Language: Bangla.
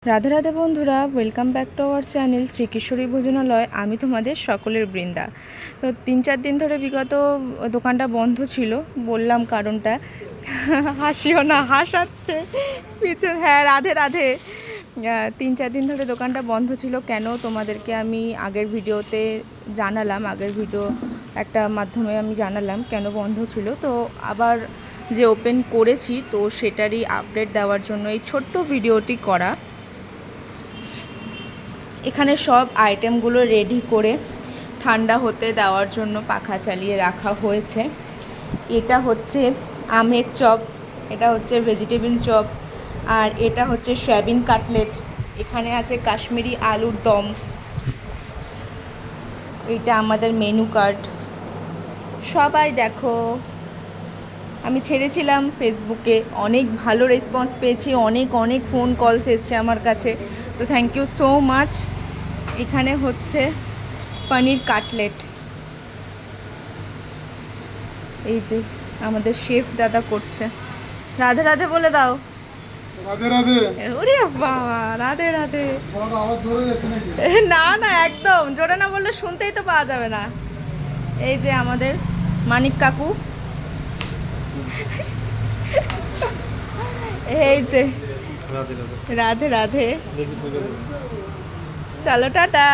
রাধে রাধে বন্ধুরা, welcome back to our channel Shrikishori Bhojanalay. আমি তোমাদের সকলের বৃন্দা। তো 3-4 দিন ধরে বিগত দোকানটা বন্ধ ছিল, বললাম কারণটা। হাসিও না, হাসাচ্ছে পিছন। হ্যাঁ, রাধে রাধে। 3-4 দিন ধরে দোকানটা বন্ধ ছিল কেন, তোমাদেরকে আমি আগের ভিডিওতে জানালাম। আগের ভিডিও একটা মাধ্যমে আমি জানালাম কেন বন্ধ ছিল। তো আবার যে ওপেন করেছি, তো সেটারই আপডেট দেওয়ার জন্য এই ছোট্ট ভিডিওটি করা। এখানে সব আইটেমগুলো রেডি করে ঠান্ডা হতে দেওয়ার জন্য পাখা চালিয়ে রাখা হয়েছে। এটা হচ্ছে আমের চপ, এটা হচ্ছে ভেজিটেবল চপ, আর এটা হচ্ছে সয়াবিন কাটলেট। এখানে আছে কাশ্মীরি আলুর দম। এটা আমাদের মেনু কার্ড। সবাই দেখো, আমি ছেড়েছিলাম ফেসবুকে, অনেক ভালো রেসপন্স পেয়েছি, অনেক অনেক ফোন কলস এসছে আমার কাছে। তো থ্যাংক ইউ সো মাচ। এখানে হচ্ছে পনির কাটলেট। এই যে আমাদের শেফ দাদা করছে। রাধে রাধে বলে দাও। রাধে রাধে। ওরে বাবা, রাধে রাধে। আওয়াজ জোরে যাচ্ছে নাকি? না না, একদম জোরে না বললে শুনতেই তো পাওয়া যাবে না। এই যে আমাদের মানিক কাকু। এই যে রাধে রাধে। চলো টাটা।